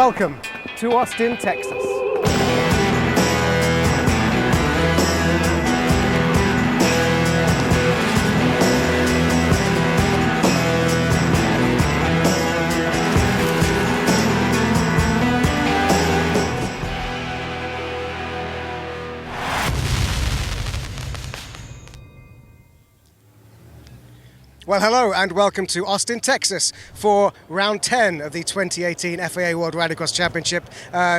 Welcome to Austin, Texas. Well, hello and welcome to Austin, Texas for round 10 of the 2018 FIA World Rallycross Championship.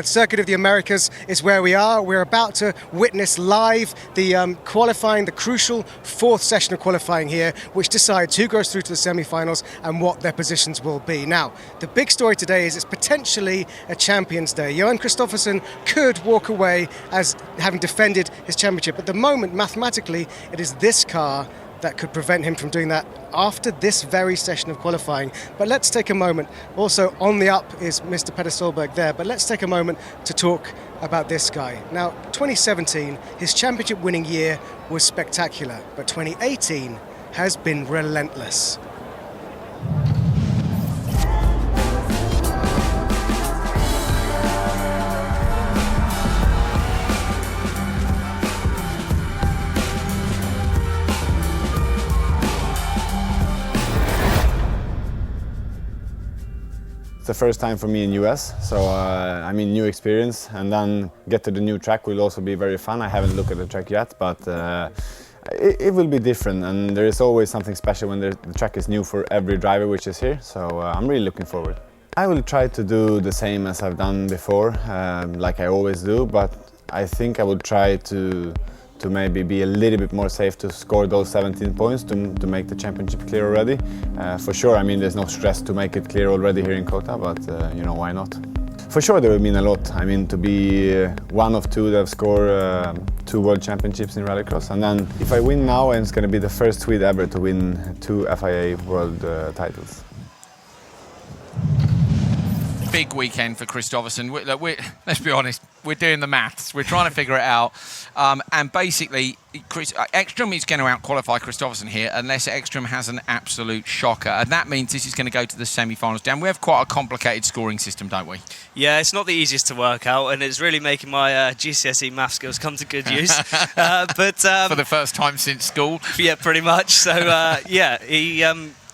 Circuit of the Americas is where we are. We're about to witness live the qualifying, the crucial fourth session of qualifying here, which decides who goes through to the semi-finals and what their positions will be. Now, the big story today is it's potentially a Champions Day. Johan Kristoffersen could walk away as having defended his championship. At the moment, mathematically, it is this car that could prevent him from doing that after this very session of qualifying. But let's take a moment. Also on the up is Mr. Peter Solberg there, but let's take a moment to talk about this guy. Now, 2017, his championship winning year was spectacular, but 2018 has been relentless. It's the first time for me in US, so I mean, new experience, and then get to the new track will also be very fun. I haven't looked at the track yet, but it will be different, and there is always something special when the track is new for every driver which is here, so I'm really looking forward. I will try to do the same as I've done before, like I always do, but I think I will try to maybe be a little bit more safe to score those 17 points to make the championship clear already. For sure, I mean, there's no stress to make it clear already here in Kota, but you know, why not? For sure, there will mean a lot. I mean, to be one of two that have scored 2 World Championships in Rallycross, and then if I win now, it's going to be the first Swede ever to win 2 FIA World titles. Big weekend for Kristoffersen. Let's be honest, we're doing the maths. We're trying to figure it out. And basically, Ekstrom is going to out-qualify Kristoffersen here unless Ekstrom has an absolute shocker. And that means this is going to go to the semi-finals. Dan, we have quite a complicated scoring system, don't we? Yeah, it's not the easiest to work out, and it's really making my GCSE math skills come to good use. But for the first time since school? Yeah, pretty much. So, yeah,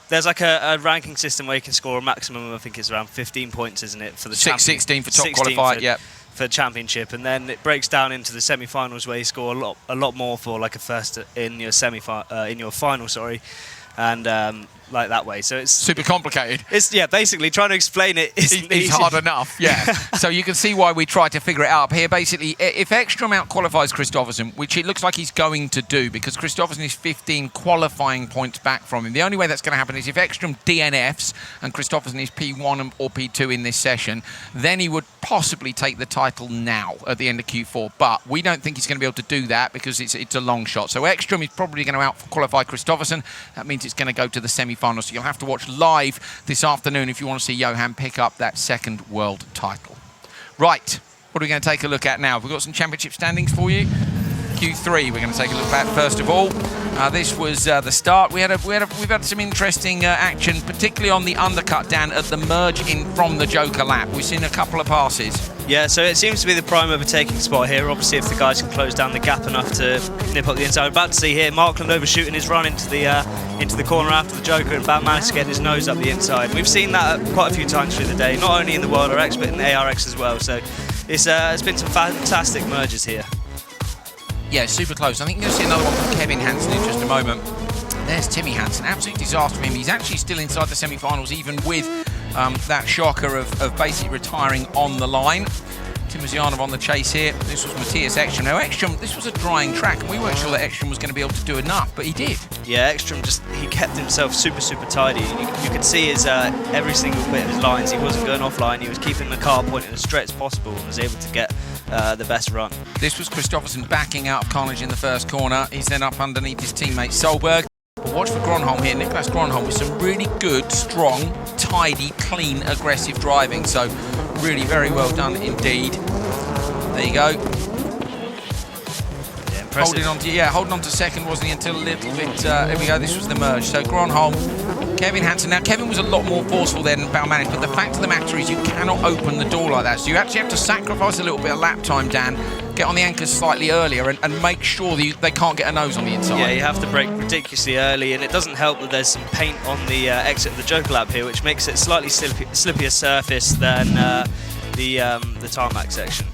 there's like a ranking system where you can score a maximum, I think it's around 15 points, isn't it? For the 16 for top qualified, yeah. For championship, and then it breaks down into the semi-finals where you score a lot more for like a first in your final, sorry, and like that way. So it's super complicated. It's basically trying to explain it is hard enough. Yeah. So you can see why we try to figure it out up here. Basically, if Ekstrom out qualifies Kristoffersen, which it looks like he's going to do, because Kristoffersen is 15 qualifying points back from him. The only way that's going to happen is if Ekstrom DNFs and Kristoffersen is P1 or P2 in this session, then he would possibly take the title now at the end of Q4. But we don't think he's going to be able to do that because it's a long shot. So Ekstrom is probably going to out qualify Kristoffersen. That means it's going to go to the semi-finals. So you'll have to watch live this afternoon if you want to see Johan pick up that second world title. Right, what are we going to take a look at now? We've got some championship standings for you. Q3 we're going to take a look at first of all. This was the start. We've had some interesting action, particularly on the undercut, Dan, at the merge in from the Joker lap. We've seen a couple of passes. Yeah, so it seems to be the prime overtaking spot here. Obviously, if the guys can close down the gap enough to nip up the inside. We're about to see here Markland overshooting his run into the corner after the Joker and about managed to get his nose up the inside. We've seen that quite a few times through the day, not only in the World RX but in the ARX as well. So it's been some fantastic merges here. Yeah, super close. I think you're going to see another one from Kevin Hansen in just a moment. There's Timmy Hansen, absolute disaster for him. He's actually still inside the semi-finals, even with that shocker of basically retiring on the line. Timozianov on the chase here. This was Matthias Ekstrom. Now Ekstrom, this was a drying track, and we weren't sure that Ekstrom was going to be able to do enough, but he did. Yeah, Ekstrom he kept himself super tidy. You could see his every single bit of his lines. He wasn't going offline. He was keeping the car pointed as straight as possible and was able to get the best run. This was Kristoffersen backing out of Carnage in the first corner. He's then up underneath his teammate Solberg. But watch for Gronholm here, Niklas Gronholm, with some really good, strong, tidy, clean, aggressive driving. So really very well done indeed. There you go. Yeah, impressive. Holding on to second, wasn't he, until a little bit, here we go, this was the merge. So Gronholm Kevin Hansen. Now, Kevin was a lot more forceful there than Balmanis, but the fact of the matter is you cannot open the door like that. So you actually have to sacrifice a little bit of lap time, Dan, get on the anchors slightly earlier and make sure that they can't get a nose on the inside. Yeah, you have to brake ridiculously early, and it doesn't help that there's some paint on the exit of the Joker lap here, which makes it slightly slippier surface than the tarmac section.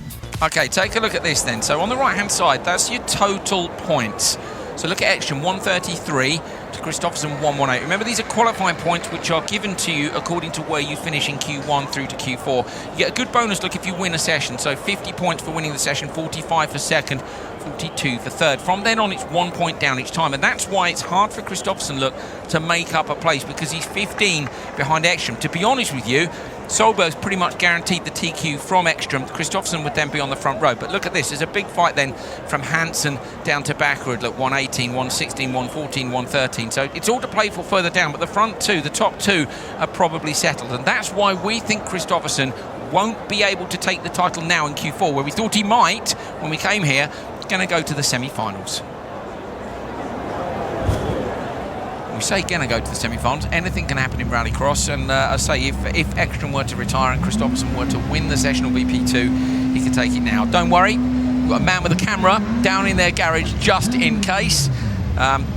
Okay, take a look at this then. So on the right-hand side, that's your total points. So look at Ekstrom, 133 to Kristoffersen, 118. Remember, these are qualifying points which are given to you according to where you finish in Q1 through to Q4. You get a good bonus look if you win a session. So 50 points for winning the session, 45 for second, 42 for third. From then on, it's 1 point down each time. And that's why it's hard for Kristoffersen, look, to make up a place, because he's 15 behind Ekstrom. To be honest with you, Solberg's pretty much guaranteed the TQ from Ekstrom. Kristoffersen would then be on the front row. But look at this. There's a big fight then from Hansen down to backward. Look, 118, 116, 114, 113. So it's all to play for further down. But the front two, the top two, are probably settled. And that's why we think Kristoffersen won't be able to take the title now in Q4, where we thought he might when we came here. He's going to go to the semi-finals. We say gonna go to the semi-finals. Anything can happen in Rallycross, and I say if Ekstrom were to retire and Kristoffersen were to win the sessional VP2, he could take it now. Don't worry, we've got a man with a camera down in their garage just in case.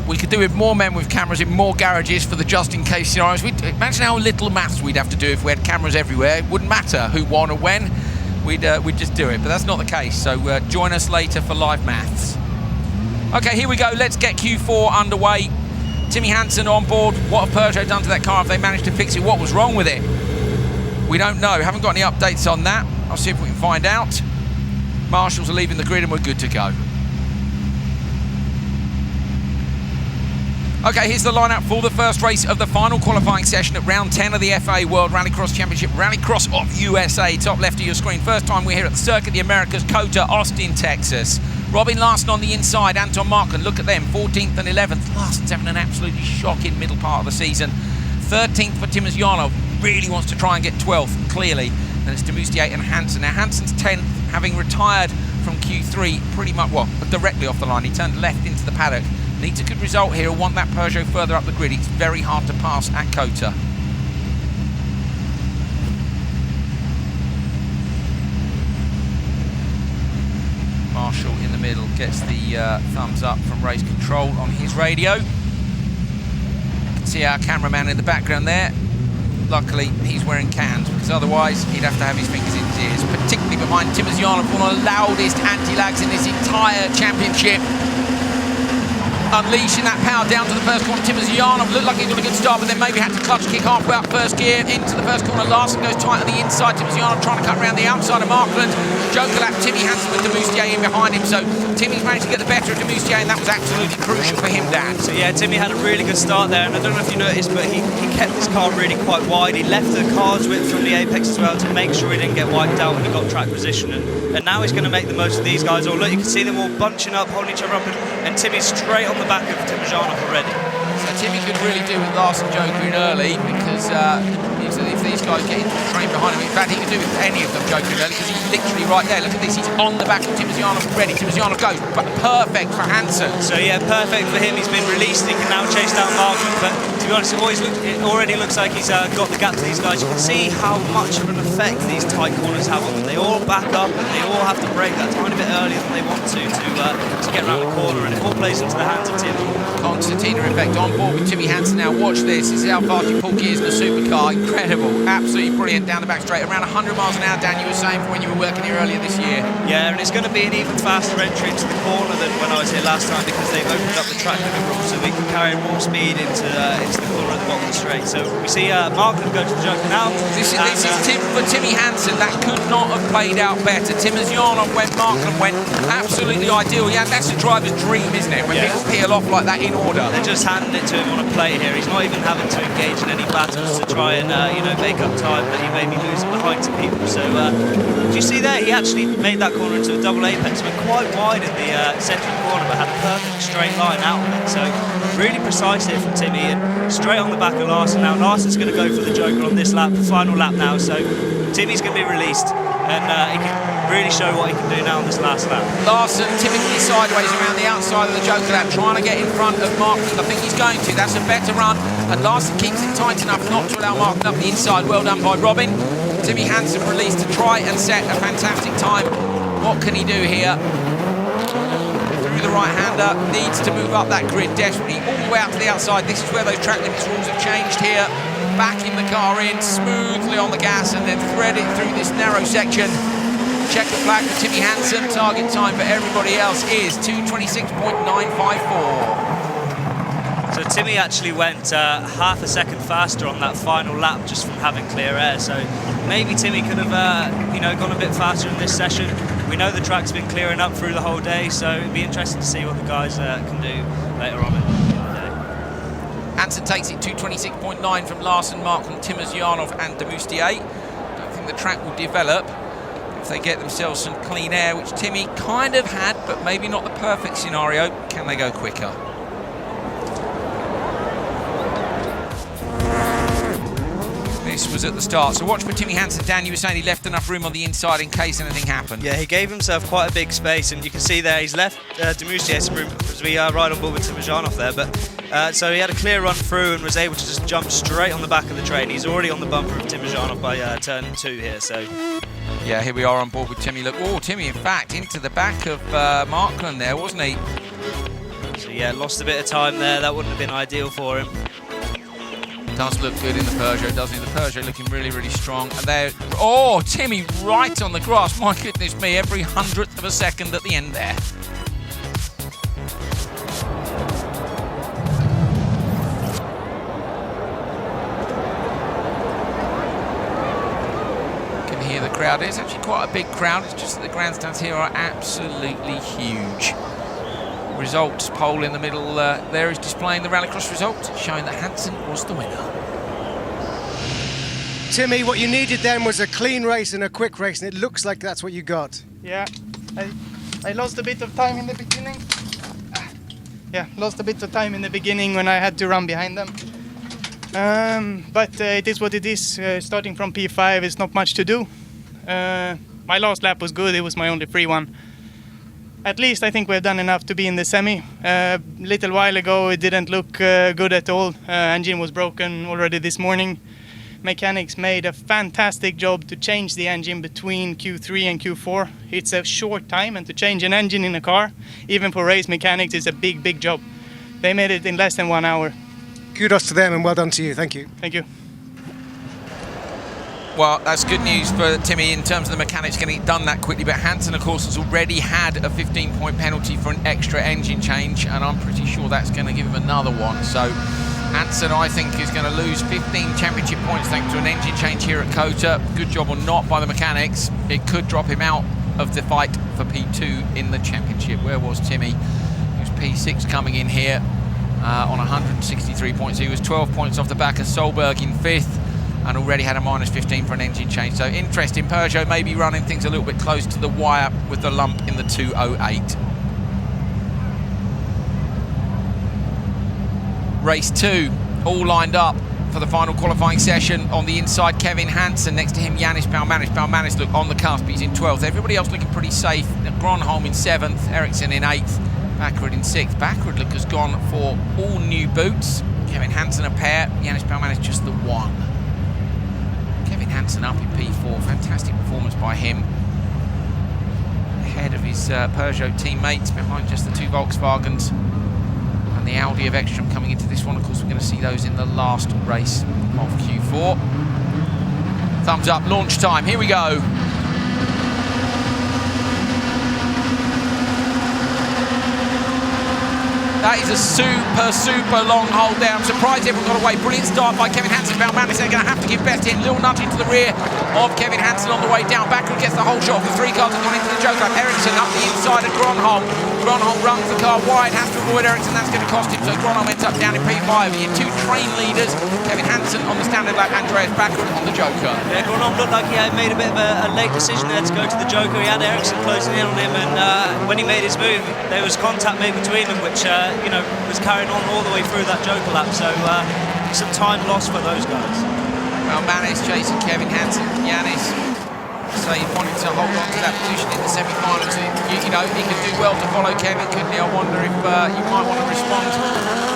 We could do with more men with cameras in more garages for the just in case scenarios. Imagine how little maths we'd have to do if we had cameras everywhere. It wouldn't matter who won or when. We'd just do it, but that's not the case. So join us later for live maths. Okay, here we go. Let's get Q4 underway. Timmy Hansen on board. What have Peugeot done to that car? Have they managed to fix it? What was wrong with it? We don't know. Haven't got any updates on that. I'll see if we can find out. Marshals are leaving the grid and we're good to go. Okay, here's the lineup for the first race of the final qualifying session at round 10 of the FIA World Rallycross Championship, Rallycross of USA. Top left of your screen. First time we're here at the Circuit of the Americas, COTA, Austin, Texas. Robin Larson on the inside, Anton Markland, look at them, 14th and 11th. Larson's having an absolutely shocking middle part of the season. 13th for Timosyanov, really wants to try and get 12th, clearly. Then it's Demoustier and Hansen. Now Hansen's 10th, having retired from Q3 pretty much, well, directly off the line. He turned left into the paddock. Needs a good result here, want that Peugeot further up the grid. It's very hard to pass at COTA. Marshall in the middle gets the thumbs up from race control on his radio. You can see our cameraman in the background there. Luckily, he's wearing cans, because otherwise he'd have to have his fingers in his ears, particularly behind Timosyanov, one of the loudest anti-lags in this entire championship. Unleashing that power down to the first corner. Timosyanov looked like he got a good start, but then maybe had to clutch kick halfway up first gear into the first corner. Larson goes tight on the inside. Timosyanov trying to cut around the outside of Markland. Joker lap, Timmy Hansen with Demoustier in behind him. So Timmy's managed to get the better of Demoustier, and that was absolutely crucial for him, Dan. So yeah, Timmy had a really good start there, and I don't know if you noticed, but he kept his car really quite wide. He left the car's width from the apex as well to make sure he didn't get wiped out when he got track position. And now he's going to make the most of these guys. Oh, look, you can see them all bunching up, holding each other up, and Timmy's straight on the back of Timosyanov already. So Timmy could really do with Larson Joker in early, because if these guys get into the train behind him, in fact he could do with any of them Joker in early, because he's literally right there. Look at this, he's on the back of Timosyanov already. Timosyanov goes, but perfect for Hansen. So yeah, perfect for him. He's been released. He can now chase down Markland, but to be honest, it already looks like he's got the gap to these guys. You can see how much of an effect these tight corners have on them. They all back up and they all have to brake that tiny bit earlier than they want to get around the corner, and it all plays into the hands of Timmy. Constantina effect on board with Timmy Hansen now. Watch this. This is how fast you pull gears in a supercar. Incredible. Absolutely brilliant down the back straight. Around 100 miles an hour, Dan, you were saying, for when you were working here earlier this year. Yeah, and it's going to be an even faster entry into the corner than when I was here last time, because they've opened up the track liberal, so we can carry more speed into the corner at the bottom of the straight. So we see Markland go to the Joker now. This is for Timmy Hansen. That could not have played out better. Timosyanov went, Markland went. Absolutely ideal. Yeah, that's the driver's dream, isn't it? When people peel off like that in order. They're just handing it to him on a plate here. He's not even having to engage in any battles to try and make up time that he may be losing behind to people. So do you see there? He actually made that corner into a double apex. Went quite wide in the central corner, but had a perfect straight line out of it. So really precise here from Timmy, and straight on the back of Larson. Now Larson's going to go for the Joker on this lap, the final lap now. So Timmy's going to be released, and he can really show what he can do now on this last lap. Larson typically sideways around the outside of the Joker lap, trying to get in front of Markland. I think he's going to. That's a better run. And Larson keeps it tight enough not to allow Markland up the inside. Well done by Robin. Timmy Hansen released to try and set a fantastic time. What can he do here? Through the right-hander, needs to move up that grid desperately, all the way out to the outside. This is where those track limits rules have changed here. Backing the car in smoothly on the gas and then thread it through this narrow section. Checker flag for Timmy Hansen. Target time for everybody else is 2:26.954. So Timmy actually went half a second faster on that final lap just from having clear air. So maybe Timmy could have, gone a bit faster in this session. We know the track's been clearing up through the whole day, so it'd be interesting to see what the guys can do later on in the day. Hansen takes it 2:26.9 from Larson, Markland, Timosyanov and Demoustier. Don't think the track will develop if they get themselves some clean air, which Timmy kind of had, but maybe not the perfect scenario. Can they go quicker? This was at the start, so watch for Timmy Hansen. Dan, you were saying he left enough room on the inside in case anything happened. Yeah, he gave himself quite a big space, and you can see there he's left Demoustier some room as we are right on board with Timosyanov there. But so he had a clear run through and was able to just jump straight on the back of the train. He's already on the bumper of Timosyanov by turn 2 here. So yeah, here we are on board with Timmy. Look, oh, Timmy, in fact, into the back of Markland there, wasn't he? So yeah, lost a bit of time there. That wouldn't have been ideal for him. Does look good in the Peugeot, doesn't he? The Peugeot looking really, really strong. And there, oh, Timmy right on the grass. My goodness me, every 100th of a second at the end there. You can hear the crowd. It's actually quite a big crowd. It's just that the grandstands here are absolutely huge. Results poll in the middle there is displaying the Rallycross results, showing that Hansen was the winner. Timmy, what you needed then was a clean race and a quick race, and it looks like that's what you got. Yeah, I lost a bit of time in the beginning. Lost a bit of time in the beginning when I had to run behind them. But it is what it is. Starting from P5 is not much to do. My last lap was good, it was my only free one. At least I think we've done enough to be in the semi. Little while ago it didn't look good at all. Engine was broken already this morning. Mechanics made a fantastic job to change the engine between Q3 and Q4. It's a short time, and to change an engine in a car, even for race mechanics, is a big, big job. They made it in less than 1 hour. Kudos to them and well done to you. Thank you. Thank you. Well, that's good news for Timmy in terms of the mechanics getting it done that quickly, but Hansen, of course, has already had a 15-point penalty for an extra engine change, and I'm pretty sure that's going to give him another one. So Hansen, I think, is going to lose 15 championship points thanks to an engine change here at Kota. Good job or not by the mechanics. It could drop him out of the fight for P2 in the championship. Where was Timmy? He was P6 coming in here on 163 points. He was 12 points off the back of Solberg in 5th. And already had a minus 15 for an engine change. So interesting, Peugeot maybe running things a little bit close to the wire with the lump in the 208. Race 2, all lined up for the final qualifying session. On the inside, Kevin Hansen. Next to him, Yannis Balmanis. Balmanis look on the cusp, he's in 12th. Everybody else looking pretty safe. Gronholm in 7th, Ericsson in 8th, Backward in 6th. Backward look has gone for all new boots. Kevin Hansen a pair, Yannis Balmanis just the one. Kevin Hansen up in P4, fantastic performance by him. Ahead of his Peugeot teammates, behind just the 2 Volkswagens. And the Audi of Ekstrom coming into this one. Of course, we're going to see those in the last race of Q4. Thumbs up, launch time, here we go. That is a super long hold there. I'm surprised everyone got away. Brilliant start by Kevin Hansen. Balmanis, they're going to have to give best in. Little nudge into the rear of Kevin Hansen on the way down. Backward gets the whole shot. The 3 cars have gone into the Joker. Ericsson up the inside of Gronholm. Gronholm runs the car wide, has to avoid Ericsson. That's going to cost him. So Gronholm ends up down in P5. Your 2 train leaders, Kevin Hansen on the standard lap, Andreas Backward on the Joker. Yeah, Gronholm looked like he had made a bit of a late decision there to go to the Joker. He had Ericsson closing in on him, and when he made his move, there was contact made between them, which was carrying on all the way through that Joker lap. So some time lost for those guys. Well, Manis chasing Kevin Hansen. Yannis So he wanted to hold on to that position in the semi-finals. You know, he could do well to follow Kevin, couldn't he? I wonder if you might want to respond.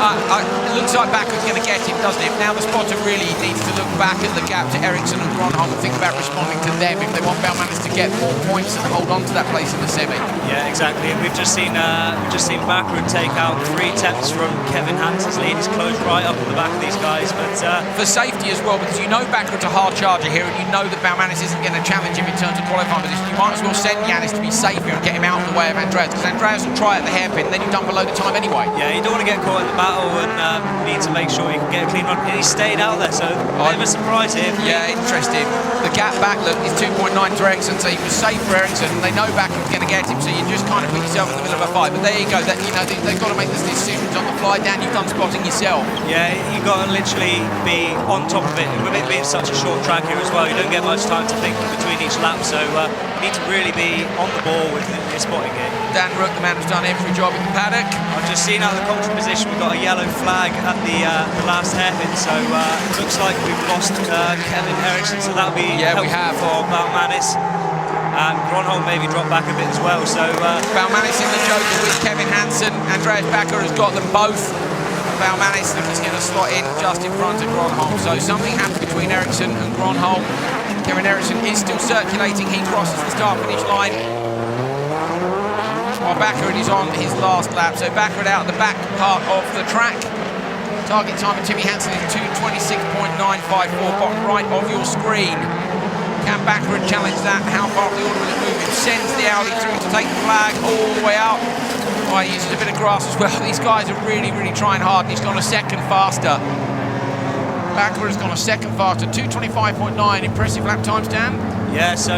It looks like Backerud's going to get him, doesn't it? Now the spotter really needs to look back at the gap to Ericsson and Gronholm and think about responding to them if they want Baumanis to get more points and hold on to that place in the semi. Yeah, exactly. And we've just seen Backerud take out 3 attempts from Kevin Hansen's lead. He's closed right up on the back of these guys, but for safety as well, because you know Backerud's a hard charger here, and you know that Baumanis isn't going to challenge him in terms of qualifying position. You might as well send Yanis to be safe here and get him out of the way of Andreas, because Andreas will try at the hairpin, and then you've done below the time anyway. Yeah, you don't want to get caught in the battle, and need to make sure you can get a clean run. And he stayed out there, so a bit of a surprise here. Yeah, interesting. The gap back look is 2.9 to Ericsson, so he was safe for Ericsson, and they know Backerud's going to get him, so you just kind of put yourself in the middle of a fight. But there you go. That, you know, they've got to make these decisions on the fly. Dan, you've done spotting yourself. Yeah, you've got to literally be on top of it. And with it being such a short track here as well, you don't get much time to think between each lap, so you need to really be on the ball with your spotting game. Dan Rook, the man who's done every job in the paddock. I've just seen out of the commentary position, we've got a yellow flag at the last hairpin, so it looks like we've lost Kevin Ericsson, so that'll be helpful for Baumanis. And Gronholm maybe dropped back a bit as well, so Baumanis in the joker with Kevin Hansen. Andreas Backer has got them both. Baumanis is going to slot in just in front of Gronholm, so something happened between Ericsson and Gronholm. Kevin Ericsson is still circulating. He crosses the start-finish line, while Backerud is on his last lap. So Backerud out of the back part of the track. Target time of Timmy Hansen is 2:26.954, bottom right of your screen. Can Backerud challenge that? How far up the order will it move him? Sends the Audi through to take the flag all the way out. Oh, he uses a bit of grass as well. These guys are really, really trying hard. He's gone a second faster. Backerud has gone a second faster. 2:25.9. Impressive lap times, Dan. Yeah, so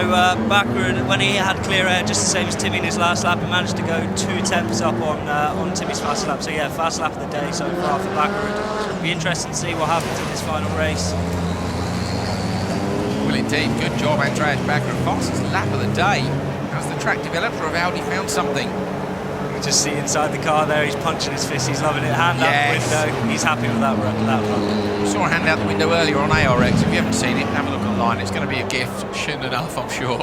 Backerud, when he had clear air, just the same as Timmy in his last lap, he managed to go 2 attempts up on Timmy's fast lap. So yeah, fast lap of the day so far for Backerud. It'll be interesting to see what happens in this final race. Well, indeed, good job, Andreas Backerud. Fastest lap of the day. As the track developer of Audi found something. You can just see inside the car there, he's punching his fist, he's loving it. Hand out the window, he's happy with that run. We saw a hand out the window earlier on ARX. If you haven't seen it, have a look online. It's going to be a gift, soon enough, I'm sure.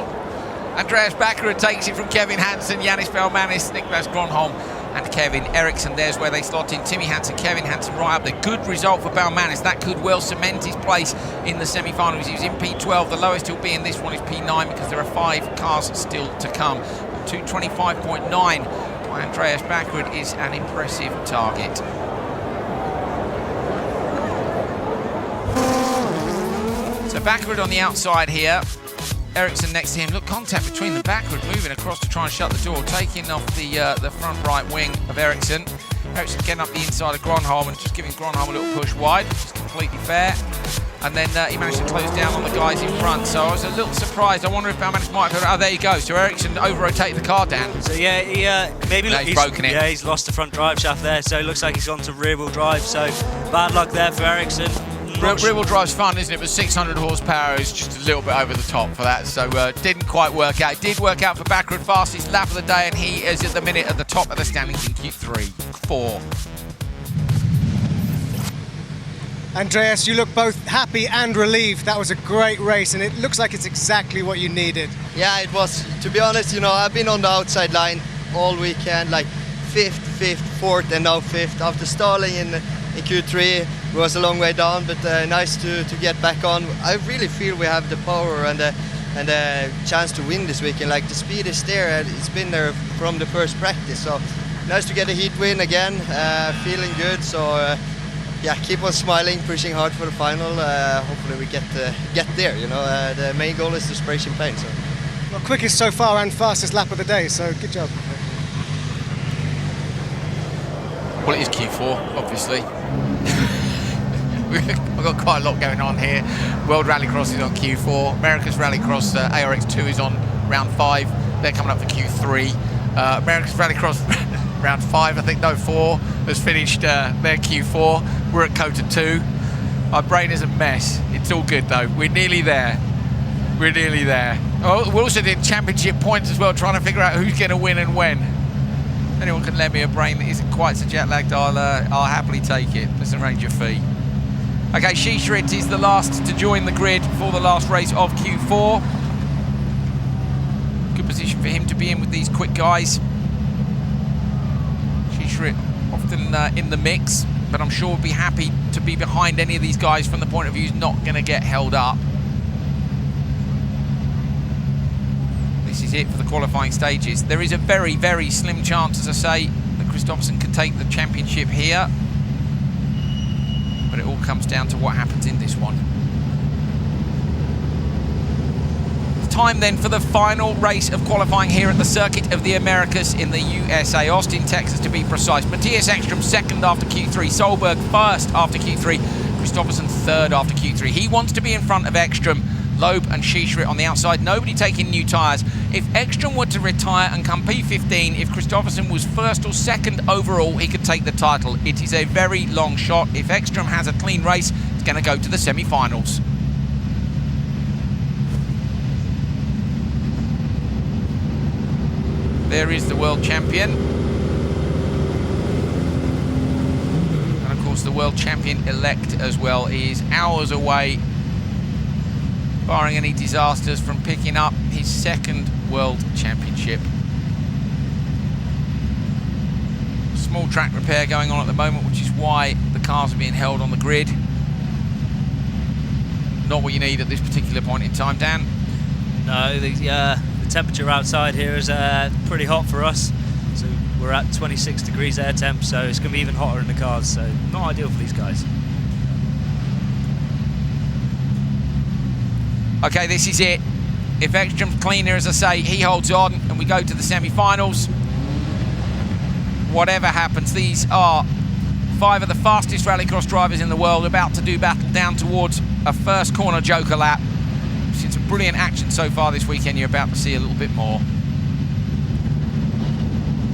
Andreas Backerud takes it from Kevin Hansen, Yanis Baumanis, Niklas Gronholm, and Kevin Ericsson. There's where they slot in. Timmy Hansen, Kevin Hansen right up there. Good result for Baumanis. That could well cement his place in the semi-finals. He was in P12. The lowest he'll be in this one is P9 because there are 5 cars still to come. 2:25.9 by Andreas Backerud is an impressive target. So Backerud on the outside here. Ericsson next to him. Look, contact between the Backerud moving across to try and shut the door, taking off the front right wing of Ericsson. Ericsson getting up the inside of Gronholm and just giving Gronholm a little push wide, which is completely fair. And then he managed to close down on the guys in front. So I was a little surprised. I wonder if Baumanis might have... Oh, there you go. So Ericsson over-rotated the car down. So yeah, he's broken it. Yeah, he's lost the front drive shaft there. So it looks like he's gone to rear-wheel drive. So bad luck there for Ericsson. Rear-wheel drive's fun, isn't it? But 600 horsepower is just a little bit over the top for that. So didn't quite work out. It did work out for Backerud. Fastest lap of the day, and he is at the minute at the top of the standings in Q3. 4. Andreas, you look both happy and relieved. That was a great race, and it looks like it's exactly what you needed. Yeah, it was. To be honest, you know, I've been on the outside line all weekend, like 5th, 4th, and now 5th. After stalling in Q3, it was a long way down, but nice to get back on. I really feel we have the power and the chance to win this weekend. Like, the speed is there, it's been there from the first practice. So nice to get a heat win again, feeling good. So. Yeah, keep on smiling, pushing hard for the final. Hopefully we get there, you know. The main goal is to spray champagne. So. Well, quickest so far and fastest lap of the day, so good job. Well, it is Q4, obviously. We've got quite a lot going on here. World Rallycross is on Q4. America's Rallycross ARX2 is on round 5. They're coming up for Q3. America's Rallycross round 5, I think, no, 4, has finished their Q4. We're at Kota 2. My brain is a mess. It's all good, though. We're nearly there. We're nearly there. Oh, we're also doing championship points as well, trying to figure out who's going to win and when. If anyone can lend me a brain that isn't quite so jet-lagged, I'll happily take it. Let's arrange your fee. Okay, Shishrit is the last to join the grid for the last race of Q4. position for him to be in with these quick guys. Shishrit often in the mix, but I'm sure would be happy to be behind any of these guys from the point of view he's not going to get held up. This is it for the qualifying stages. There is a very, very slim chance, as I say, that Kristoffersen can take the championship here. But it all comes down to what happens in this one. It's time then for the final race of qualifying here at the Circuit of the Americas in the USA. Austin, Texas to be precise. Matthias Ekström second after Q3. Solberg first after Q3. Kristoffersen third after Q3. He wants to be in front of Ekström. Loeb and Shishrit on the outside, nobody taking new tyres. If Ekström were to retire and come P15, if Kristoffersen was first or second overall, he could take the title. It is a very long shot. If Ekström has a clean race, it's going to go to the semi-finals. There is the world champion. And of course the world champion-elect as well. He is hours away, barring any disasters, from picking up his second world championship. Small track repair going on at the moment, which is why the cars are being held on the grid. Not what you need at this particular point in time, Dan. No, the temperature outside here is pretty hot for us. So we're at 26 degrees air temp, so it's going to be even hotter in the cars, so not ideal for these guys. Okay, this is it. If Ekström's cleaner, as I say, he holds on and we go to the semi-finals. Whatever happens, these are 5 of the fastest rallycross drivers in the world about to do battle down towards a first corner joker lap. We've seen some brilliant action so far this weekend. You're about to see a little bit more.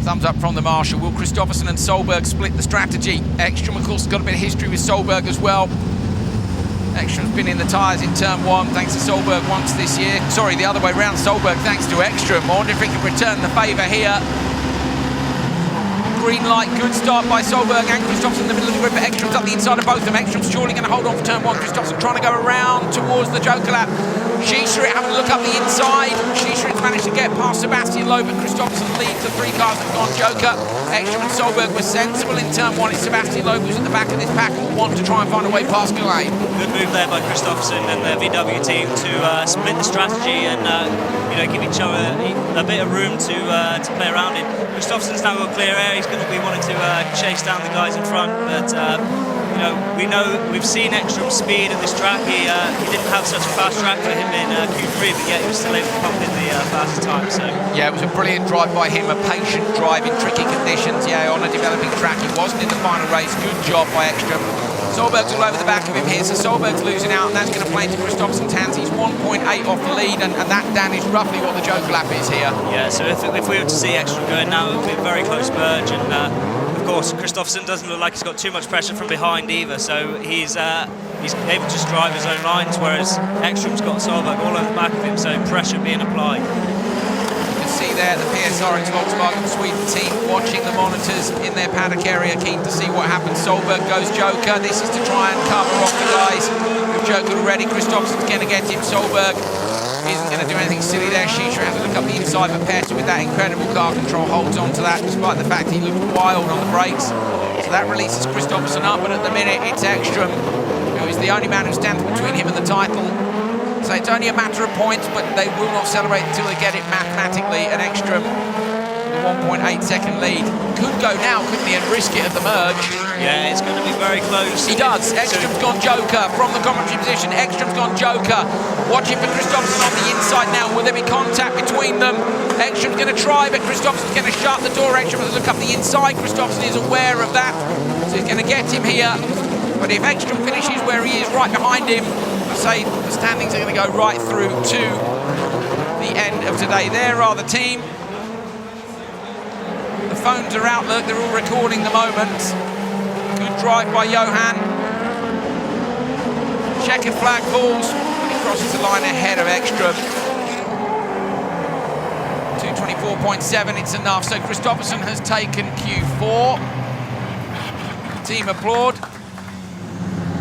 Thumbs up from the marshal. Will Kristoffersen and Solberg split the strategy? Ekström, of course, has got a bit of history with Solberg as well. Ekström's been in the tyres in turn 1 thanks to Solberg once this year. Sorry, the other way round, Solberg thanks to Ekström. I wonder if he can return the favour here. Green light, good start by Solberg and Kristoffersen in the middle of the grid, but Ekström's up the inside of both of them. Ekström's surely going to hold on for turn 1. Kristoffersen trying to go around towards the joker lap. Shishrit having a look up the inside. Shishrit's managed to get past Sebastian Loeb, but Kristoffersen leads the 3 cars that have gone joker. Ekström and Solberg were sensible in turn 1. It's Sebastian Loeb who's at the back of this pack and will want to try and find a way past Goulet. Good move there by Kristoffersen and the VW team to split the strategy and give each other a bit of room to play around in. Kristoffersen's now got clear air. He's going to be wanting to chase down the guys in front, but we've seen Ekström's speed at this track. He didn't have such a fast track for him in Q3, but yet he was still able to pump in the fastest time. So yeah, it was a brilliant drive by him, a patient drive in tricky conditions. Yeah, on a developing track. He wasn't in the final race. Good job by Ekström. Solberg's all over the back of him here, so Solberg's losing out, and that's going to play into Kristoffersen's hands. He's 1.8 off the lead, and that, Dan, is roughly what the joker lap is here. Yeah, so if we were to see Ekström going now, it would be a very close merge, and of course, Kristoffersen doesn't look like he's got too much pressure from behind either, so he's able to just drive his own lines, whereas Ekström's got Solberg all over the back of him, so pressure being applied. See there the PSRX Volkswagen Sweden team watching the monitors in their paddock area, keen to see what happens. Solberg goes joker. This is to try and cover off the guys who've jokered already. Kristoffersen's going to get him. Solberg isn't going to do anything silly there. Shishrit has to look up the inside, but Petter with that incredible car control holds on to that despite the fact he looked wild on the brakes. So that releases Kristoffersen up, but at the minute it's Ekström who is the only man who stands between him and the title. So it's only a matter of points, but they will not celebrate until they get it mathematically. And Ekström, the 1.8 second lead, could go now, couldn't he, and risk it at the merge. Yeah, it's going to be very close. He does. Ekström's gone joker from the commentary position. Ekström's gone joker. Watching for Kristoffersen on the inside now. Will there be contact between them? Ekström's going to try, but Kristoffersen's going to shut the door. Ekström has to look up the inside. Kristoffersen is aware of that, so he's going to get him here. But if Ekström finishes where he is, right behind him, say the standings are going to go right through to the end of today. There are the team. The phones are out, look, they're all recording the moment. Good drive by Johan. Checkered flag falls when he crosses the line ahead of Ekström. 2:24.7, it's enough. So Kristoffersen has taken Q4. Team applaud.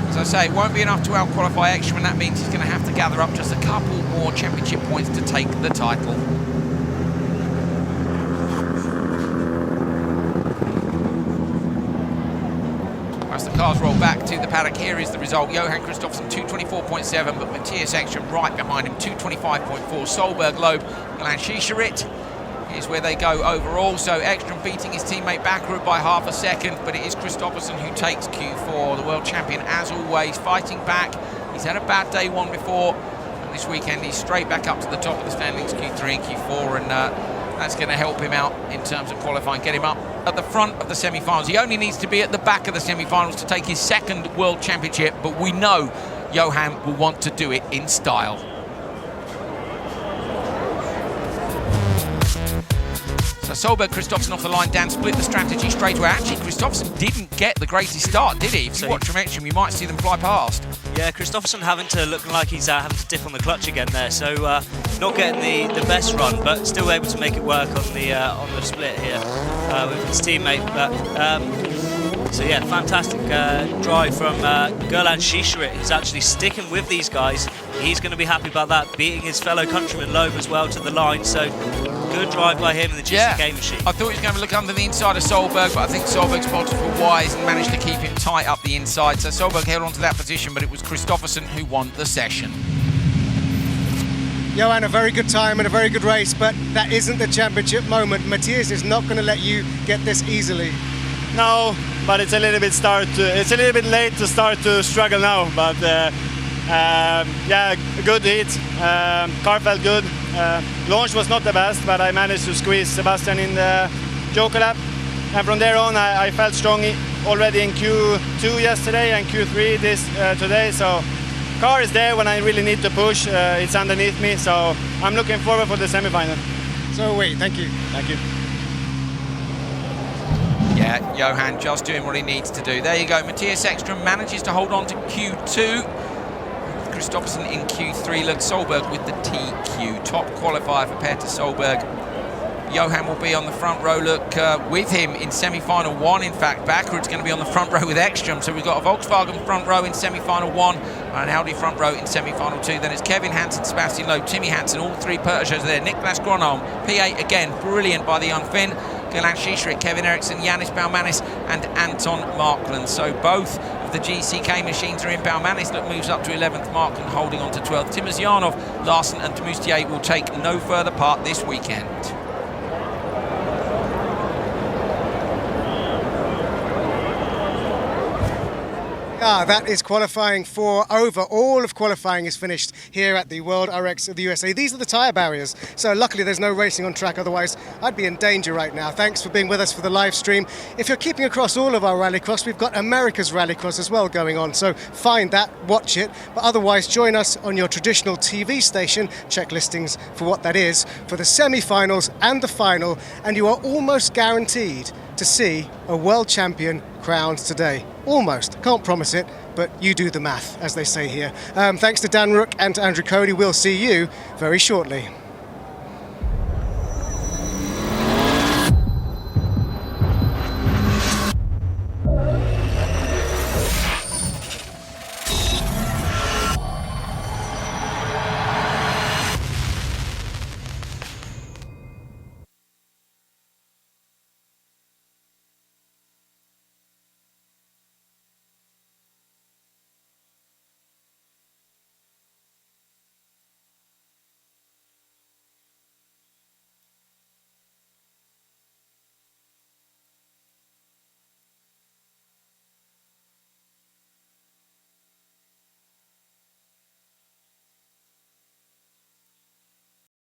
As I say, it won't be enough to out-qualify Ekström, and that means he's going to have to gather up just a couple more championship points to take the title. As the cars roll back to the paddock, here is the result. Johan Kristoffersson 224.7, but Matthias Ekström right behind him 225.4. Solberg, Loeb, Glenn Schischerit is where they go overall. So Ekström beating his teammate Bakkerud by half a second, but it is Kristoffersson who takes Q4. The world champion, as always, fighting back. He's had a bad day one before, and this weekend he's straight back up to the top of the standings, Q3 and Q4, and that's going to help him out in terms of qualifying, get him up at the front of the semi-finals. He only needs to be at the back of the semi-finals to take his second World Championship, but we know Johan will want to do it in style. So Solberg, Kristoffersson off the line. Dan split the strategy straight away. Actually, Kristoffersson didn't get the greatest start, did he? If you watch from Ekström, you might see them fly past. Yeah, Kristoffersson looking like he's having to dip on the clutch again there, so not getting the best run, but still able to make it work on the split here with his teammate. But so yeah, fantastic drive from Gerland Schischerit, who's actually sticking with these guys. He's going to be happy about that, beating his fellow countryman Loeb as well to the line. So good drive by him in the GCK machine. I thought he was going to look under the inside of Solberg, but I think Solberg's spotters were wise and managed to keep him tight up the inside. So Solberg held on to that position, but it was Kristoffersson who won the session. Johan, a very good time and a very good race, but that isn't the championship moment. Matthias is not going to let you get this easily. No, but it's a little bit late to start to struggle now. But yeah, good heat. Car felt good. Launch was not the best, but I managed to squeeze Sebastian in the Joker lap. And from there on, I felt strong already in Q2 yesterday and Q3 today. So car is there when I really need to push. It's underneath me, so I'm looking forward for the semi-final. So wait, thank you. Thank you. Yeah, Johan just doing what he needs to do. There you go. Matthias Ekström manages to hold on to Q2. Kristoffersson in Q3. Look, Solberg with the TQ. Top qualifier for Peter Solberg. Johan will be on the front row. Look, with him in semi-final one. In fact, Bakkerud's going to be on the front row with Ekström. So we've got a Volkswagen front row in semi-final one and an Audi front row in semi-final two. Then it's Kevin Hansen, Sebastian Loeb, Timmy Hansen, all three Peugeots there. Niklas Gronholm, P8 again, brilliant by the young Finn. Gerland Schischerit, Kevin Eriksson, Yannis Baumanis and Anton Markland. So both of the GCK machines are in. Baumanis moves up to 11th, Markland holding on to 12th. Timosyanov, Larsen and Demustier will take no further part this weekend. That is qualifying for over. All of qualifying is finished here at the World RX of the USA. These are the tyre barriers, so luckily there's no racing on track, otherwise I'd be in danger right now. Thanks for being with us for the live stream. If you're keeping across all of our Rallycross, we've got America's Rallycross as well going on, so find that, watch it, but otherwise join us on your traditional TV station, check listings for what that is, for the semi-finals and the final, and you are almost guaranteed to see a world champion crowned today. Almost. Can't promise it, but you do the math, as they say here. Thanks to Dan Rook and to Andrew Cody. We'll see you very shortly.